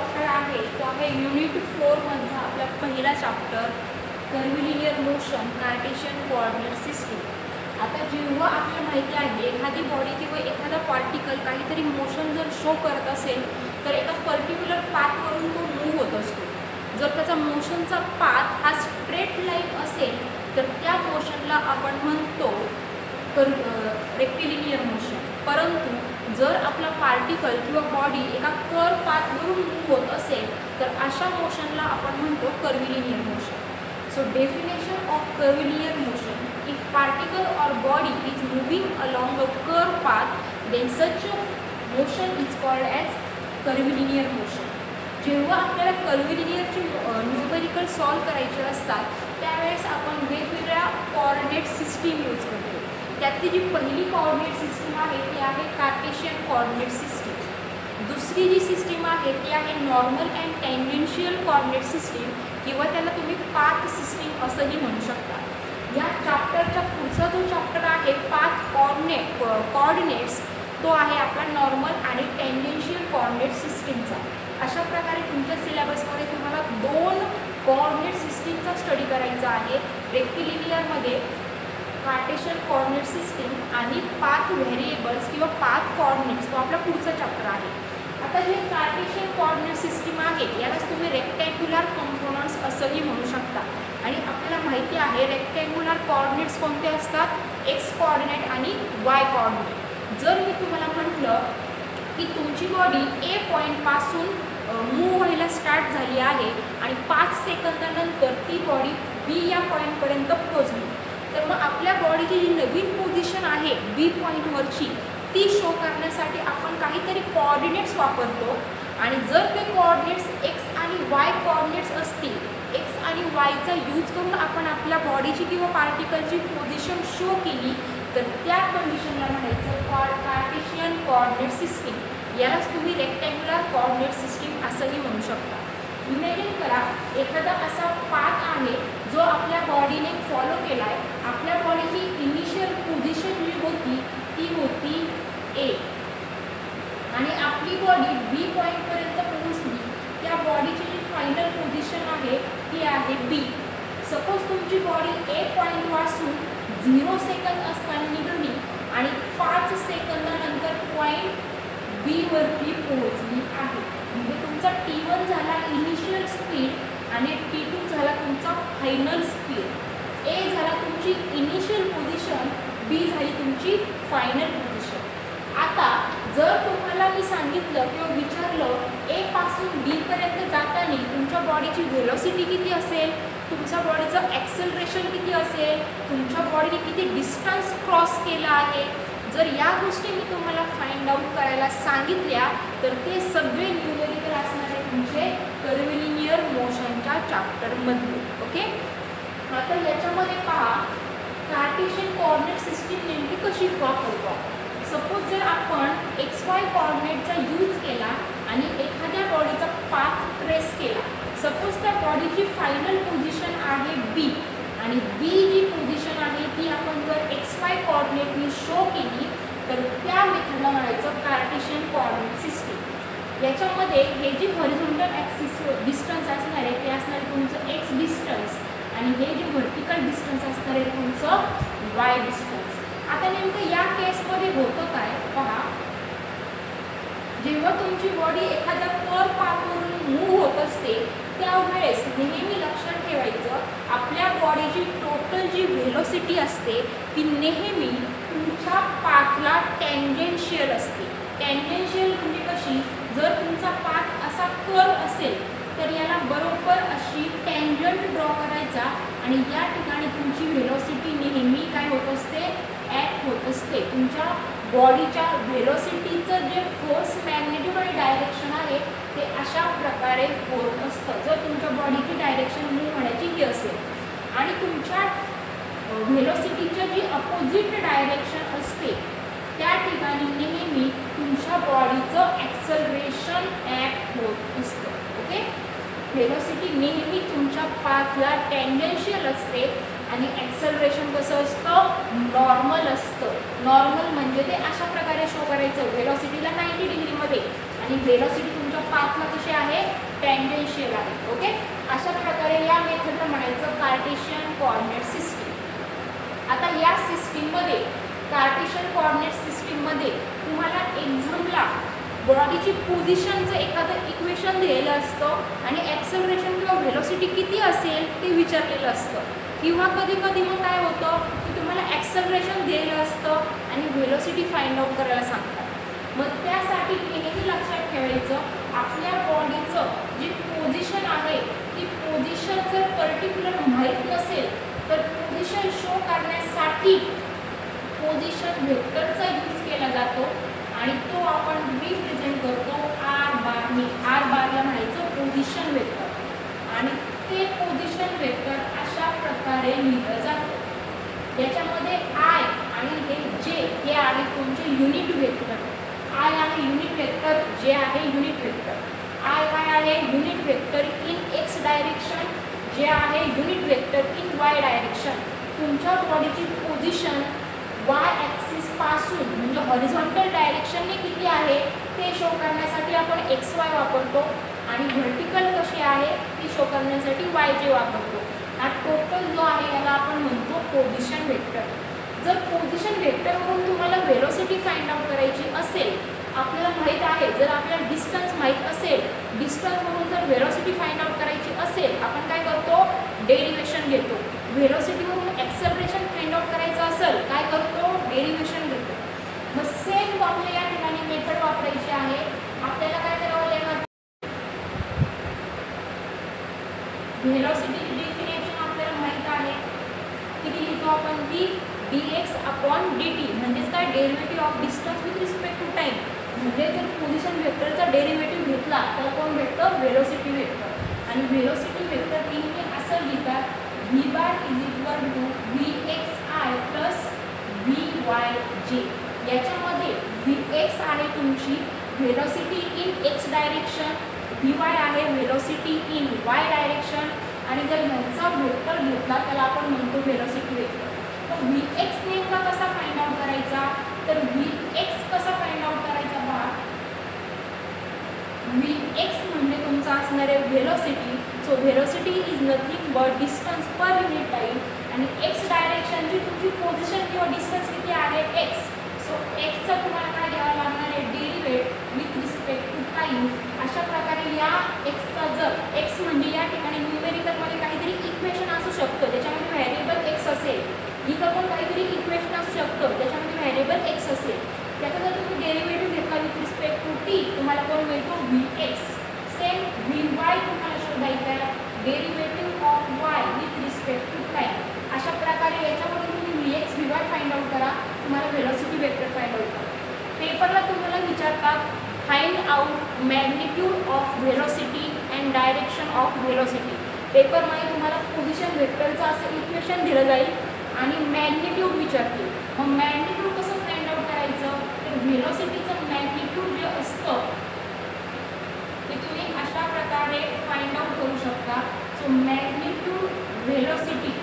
Chapter आहे तो आहे युनिट 4 मध्ये आपला पहिला chapter curvilinear motion Cartesian coordinate system. आता जेव्हा आपल्याला माहिती आहे एखादी बॉडी किंवा एखादा पार्टिकल काहीतरी मोशन जर शो करत असेल तर एका पर्टिक्युलर पाथवरून तो मूव्ह होत असतो। जर त्याचा मोशनचा पाथ हा स्ट्रेट लाईन असेल तर त्या मोशनला आपण म्हणतो रेक्टिलिनियर मोशन। परंतु जर आपला पार्टिकल किंवा बॉडी एका कर्व पाथवरून मूव्ह होत असेल तर अशा मोशनला आपण म्हणतो curvilinear motion. So definition of curvilinear motion, if particle or body is moving along a curved path then such a motion is called as curvilinear motion। जेव्हा आपल्याला कर्व्हिलिनियरची न्यूमेरिकल सॉल्व करायचे असतात त्यावेळेस आपण वेगवेगळ्या कोऑर्डिनेट सिस्टीम यूज करतो। त्यातली जी पहिली कोऑर्डिनेट सिस्टीम आहे ती आहे कार्टेशियन कोऑर्डिनेट सिस्टीम। दुसरी जी सिस्टीम आहे ती आहे normal and tangential coordinate system किंवा त्याला तुम्ही पाथ सिस्टीम असंही म्हणू शकता। या चॅप्टरचा पुढचा जो चॅप्टर आहे पाथ कोऑर्डिनेट्स तो आहे आपला नॉर्मल आणि टँजेन्शियल कोऑर्डिनेट सिस्टीमचा। अशा प्रकारे तुमच्या सिलेबसमध्ये तुम्हाला दोन कोऑर्डिनेट सिस्टीमचा स्टडी करायचा आहे, रेक्टिलिनियरमध्ये कार्टेशियन कोऑर्डिनेट सिस्टीम आणि पाथ व्हेरिएबल्स किंवा पाथ कोऑर्डिनेट्स तो आपला पुढचा चॅप्टर आहे। आता जे कार्टेशियन कोऑर्डिनेट सिस्टीम आहे यालाच तुम्ही रेक्टँग्युलर कंपोनंट्स असंही म्हणू शकता। आणि आपल्याला माहिती आहे रेक्टँग्युलर कोऑर्डिनेट्स कोणते असतात, एक्स कोऑर्डिनेट आणि वाय कोऑर्डिनेट। जर मी तुम्हाला म्हटलं की तुमची बॉडी ए पॉईंटपासून मूव्ह व्हायला स्टार्ट झाली आहे आणि 5 सेकंदानंतर ती बॉडी बी या पॉईंटपर्यंत पोहोचली तर मग आपल्या बॉडीची जी नवीन पोझिशन आहे बी पॉईंटवरची ती शो करण्यासाठी आपण काहीतरी कोऑर्डिनेट्स वापरतो। आणि जर ते कोऑर्डिनेट्स एक्स आणि वाय कोऑर्डिनेट्स असतील, एक्स आणि वायचा यूज करून आपण आपल्या बॉडीची किंवा पार्टिकलची पोझिशन शो केली तर त्या कंडिशनला म्हणायचं कार्टेशियन कोऑर्डिनेट सिस्टीम। यालाच तुम्ही रेक्टँग्युलर कोऑर्डिनेट सिस्टीम असंही म्हणू शकता। इमॅजिन करा एखादा असा पाथ आहे जो आपल्या बॉडीने फॉलो केला आहे। आपल्या बॉडीची इनिशियल पोझिशन जी होती ती होती ए आणि आपली बॉडी बी पॉईंटपर्यंत पोहोचली, त्या बॉडीची जी फायनल पोझिशन आहे ती आहे बी। सपोज तुमची बॉडी ए पॉईंटपासून 0 सेकंद असताना निघाली आणि 5 सेकंदानंतर पॉईंट बी वरती पोहोचली आहे। म्हणजे तुमचा T1 झाला इनिशियल स्पीड आणि T2 झाला तुमचा फायनल स्पीड। ए झाला तुमची इनिशियल पोझिशन, बी झाली तुमची फायनल पोझिशन। आता जर तुम्हाला मी सांगितलं किंवा विचारलं ए पासून बी पर्यंत जाताना तुमच्या बॉडीची व्हेलॉसिटी किती असेल, तुमच्या बॉडीचं ॲक्सेलरेशन किती असेल, तुमच्या बॉडीने किती डिस्टन्स क्रॉस केला आहे, जर या गोष्टी मी तुम्हाला फाइंड आउट करायला सांगितल्या तर ते सगळे न्यूमेरिकल असणार आहे तुमचे कर्व्हिलिनियर मोशनच्या चॅप्टरमध्ये। ओके, आता याच्यामध्ये पहा कार्टेशियन कोऑर्डिनेट सिस्टीम नेमकी कशी वापरतो। सपोज जर आपण एक्स वाय कोऑर्डिनेटचा यूज केला आणि एखाद्या बॉडीचा पाथ ट्रेस केला, सपोज त्या बॉडीची फायनल पोझिशन आहे बी आणि बी जी पोझिशन आहे ती आपण जर एक्स वाय कोऑर्डिनेटनी शो केली तर त्या मेथडला म्हणायचं कार्टेशियन कोऑर्डिनेट सिस्टीम। याच्यामध्ये हे जे हॉरिझॉन्टल ॲक्सिस डिस्टन्स असणार आहे ते असणार आहे तुमचं एक्स डिस्टन्स आणि हे जे व्हर्टिकल डिस्टन्स असणार आहे तुमचं वाय डिस्टन्स। आता नेमकं या केसमध्ये होतं काय पहा, जेव्हा तुमची बॉडी एखाद्या कर्व पाथवरून मूव्ह होत असते त्यावेळेस नेहमी लक्षात ठेवायचं आपल्या बॉडीची टोटल जी व्हेलॉसिटी असते ती नेहमी तुमच्या पाथला टँजेन्शियल असते। टँजेन्शियल म्हणजे कशी, जर तुमचा पाथ असा कर्व असेल तर याला बरोबर अशी टँजंट ड्रॉ करायचा आणि या ठिकाणी तुमची व्हेलॉसिटी नेहमी काय होत असते, ॲक्ट होत असते। तुमच्या बॉडीच्या व्हेलॉसिटीचं जे फोर्स मॅग्नेट्यूड आणि डायरेक्शन आहे ते अशा प्रकारे होत असतं जर तुमच्या बॉडीची डायरेक्शन मूव्ह होण्याची ही असेल आणि तुमच्या व्हेलॉसिटीच्या जी अपोजिट डायरेक्शन असते त्या ठिकाणी नेहमी तुमच्या बॉडीचं ॲक्सेलरेशन ॲक्ट होत असतं। ओके, व्हेलॉसिटी नेहमी तुमच्या पाथला टँजेन्शियल असते आणि ॲक्सेलरेशन कसं असतं, नॉर्मल असतं. नॉर्मल म्हणजे ते अशा प्रकारे शो करायचं, व्हेलॉसिटीला 90 डिग्रीमध्ये आणि व्हेलॉसिटी तुमच्या पाथला कशी आहे, टँजेन्शियल आहे. ओके, अशा प्रकारे या मेथडला म्हणायचं कार्टेशियन कोऑर्डिनेट सिस्टीम. आता या सिस्टीममध्ये, कार्टेशियन कोऑर्डिनेट सिस्टीममध्ये तुम्हाला एक्झामला बॉडीची पोझिशनचं एखादं इक्वेशन दिलेलं असतं आणि ॲक्सेलरेशन किंवा व्हेलॉसिटी किती असेल ते विचारलेलं असतं. किंवा कधी कधी मग काय होतं की तुम्हाला ॲक्सेलरेशन दिलेलं असतं आणि व्हेलॉसिटी फाइंड आउट करायला सांगतात. मग त्यासाठी नेहमी लक्षात ठेवायचं, आपल्या बॉडीचं जी पोझिशन आहे ती पोझिशन जर पर्टिक्युलर माहीत नसेल तर पोझिशन शो करण्यासाठी पोझिशन व्हेक्टरचा यूज केला जातो आणि तो आपण रिप्रेझेंट करतो आर बारने. आर बारला म्हणायचं पोझिशन वेक्टर आणि ते पोझिशन वेक्टर अशा प्रकारे लिहिलं जातं. याच्यामध्ये आय आणि हे जे हे आहे तुमचे युनिट वेक्टर. आय आहे युनिट वेक्टर, जे आहे युनिट वेक्टर. आय काय आहे, unit vector in x direction, जे आहे unit vector in y direction. तुमच्या बॉडीची पोझिशन वाय ॲक्सिस पासून म्हणजे हॉरिझॉन्टल डायरेक्शनने किती आहे ते शो करण्यासाठी आपण एक्स वाय वापरतो आणि व्हर्टिकल कशी आहे ती शो करण्यासाठी वाय जे वापरतो. हा टोटल जो आहे याला आपण म्हणतो पोझिशन वेक्टर. जर पोझिशन वेक्टरवरून तुम्हाला व्हेलॉसिटी फाइंड आउट करायची असेल, आपल्याला माहीत आहे, जर आपल्याला डिस्टन्स माहीत असेल, डिस्टन्सवरून जर व्हेलॉसिटी फाइंड आउट करायची असेल, आपण काय करतो, डेरिवेशन घेतो. व्हेलॉसिटीवरून ॲक्सेलरेशन फाइंड आउट करायचं असेल, काय करतो, डेरिवेशन घेतो. मग सेम आपल्याला या ठिकाणी मेथड वापरायची आहे. आपल्याला काय करावं लागेल, व्हेलॉसिटी डेफिनेशन आपल्याला माहीत आहे, किती लिहितो आपण ती dx अपॉन dt, म्हणजेच काय, derivative of distance with respect to time. म्हणजे जर पोझिशन वेक्टरचा डेरिव्हेटिव्ह घेतला तर कोण भेटतं, व्हेलॉसिटी वेक्टर. आणि व्हेलॉसिटी वेक्टर नेहमी असं लिहितात, v bar is equal to vxi plus vyj. याच्यामध्ये vx आहे तुमची velocity in x direction, vy आहे व्हेलॉसिटी इन वाय डायरेक्शन आणि जर ह्याचा वेक्टर घेतला त्याला आपण म्हणतो व्हेलॉसिटी वेक्टर. तर vx नेमका कसा फाइंड आउट करायचा, तर vx कसा फाइंड आउट करायचा बघा. vx म्हणजे तुमचा असणार आहे velocity. So velocity is nothing but distance per unit time आणि एक्स डायरेक्शनची तुमची पोझिशन किंवा डिस्टन्स किती आहे, एक्स. सो एक्सचा तुम्हाला काय घ्यावं लागणार आहे, डेरिव्हेट विथ रिस्पेक्ट टू टाइम. अशा प्रकारे या एक्सचा जर एक्स म्हणजे या ठिकाणी न्यूमेरिकलमध्ये काहीतरी इक्वेशन असू शकतं, त्याच्यामध्ये व्हेरिएबल एक्स असेल, इथं पण काहीतरी इक्वेशन असू शकतं त्याच्यामध्ये व्हेरिएबल एक्स असेल, त्याचा जर तुम्ही डेरिव्हेटिव्ह घेतला विथ रिस्पेक्ट टू टी, तुम्हाला कोण मिळतो, vx. सेम vy तुम्हाला शोधायचा आहे, derivative of y with respect to time. अशा प्रकारे याच्यावरून तुम्ही vx vy फाइंड आउट करा, तुम्हाला व्हेलॉसिटी वेक्टर फाइंड आउट करा. पेपरला तुम्हाला विचारतात, find out magnitude of velocity and direction of velocity. पेपरमध्ये तुम्हाला पोझिशन वेक्टरचं असं इक्वेशन दिलं जाईल आणि मॅग्निट्यूड विचारतील. मग मॅग्निट्यूड कसं फाइंड आउट करायचं, तर व्हेलॉसिटीचं मॅग्निट्यूड जे असतं ते तुम्ही अशा प्रकारे फाइंड आउट करू शकता. सो मॅग्निट्यूड व्हेलॉसिटी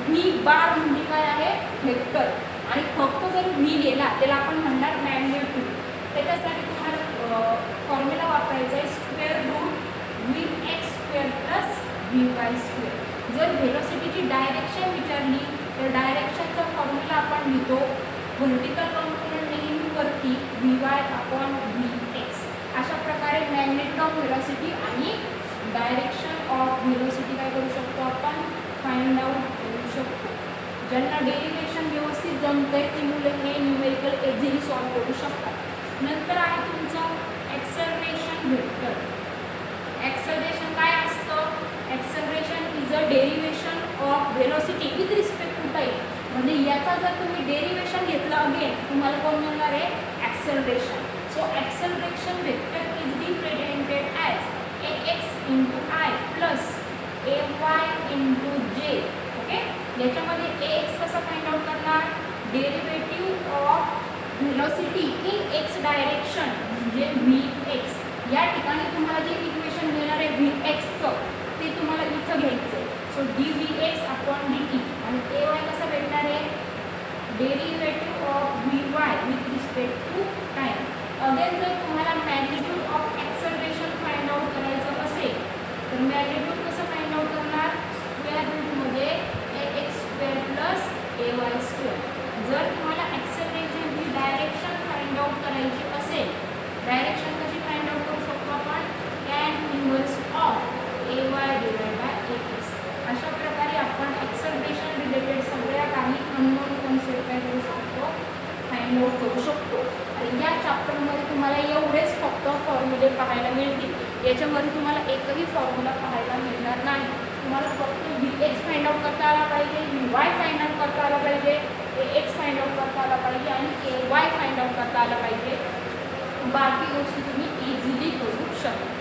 v बार म्हणजे काय आहे, वेक्टर, आणि फक्त जर v गेला त्याला आपण म्हणणार मॅग्निट्यूड. त्याच्यासाठी तुम्हाला फॉर्म्युला वापरायचा आहे, square root vx square plus vy square. जर व्हेलॉसिटीची डायरेक्शन विचारली तर डायरेक्शनचा फॉर्म्युला आपण लिहितो, व्हर्टिकल कंपोनंट नेहमी वरती vy अपॉन vx. अशा प्रकारे मॅग्नेट ऑफ व्हेलॉसिटी आणि डायरेक्शन ऑफ व्हेलॉसिटी काय करू शकतो, आपण फाइंड आउट करू शकतो. ज्यांना डेरिव्हेशन व्यवस्थित जमतंय ती मुलं हे न्यूमेरिकल इझिली सॉल्व्ह करू शकतात. नंतर आहे तुमचं ॲक्सेलरेशन वेक्टर. ॲक्सेलरेशन काय असतं, acceleration is a derivation of velocity with respect to time. म्हणजे याचा जर तुम्ही डेरिव्हेशन घेतलं अगेन तुम्हाला कोण मिळणार आहे, acceleration. So acceleration vector is represented as ax into I plus ay into जे. ओके, याच्यामध्ये ax कसा फाइंड आउट करणार, derivative of velocity in x direction म्हणजे vx. या ठिकाणी तुम्हाला जे इक्वेशन मिळणार आहे vxचं ते तुम्हाला इथं घ्यायचं. सो dvx अपॉन dt आणि derivative of v y with respect to time. Again जर तुम्हाला magnitude of acceleration find out करायचं असेल तर मॅग्निट्यूड कसं फाइंड आउट करणार, स्क्वेअर रूटमध्ये ax² प्लस ay². जर तुम्हाला ॲक्सलरेशनची डायरेक्शन फाइंड आउट करायची असेल, डायरेक्शन कशी फाइंड आउट करू शकतो आपण, tan inverse of ay divide by ax. अशा प्रकारे आपण ॲक्सलरेशन रिलेटेड सगळ्या काही अननोन कॉन्सेप्ट काय करू शकतो, फाइंड आउट करू शकतो. आणि या चॅप्टरमध्ये तुम्हाला एवढेच फक्त फॉर्म्युले पाहायला मिळतील. याच्यामध्ये तुम्हाला एकही फॉर्म्युला पाहायला मिळणार नाही. तुम्हाला फक्त Vx फाइंड आउट करता आला पाहिजे, Vy फाइंड आउट करता आला पाहिजे, Ax फाइंड आउट करता आला पाहिजे आणि Ay फाइंड आउट करता आला पाहिजे. बाकी गोष्टी तुम्ही इझिली करू शकता.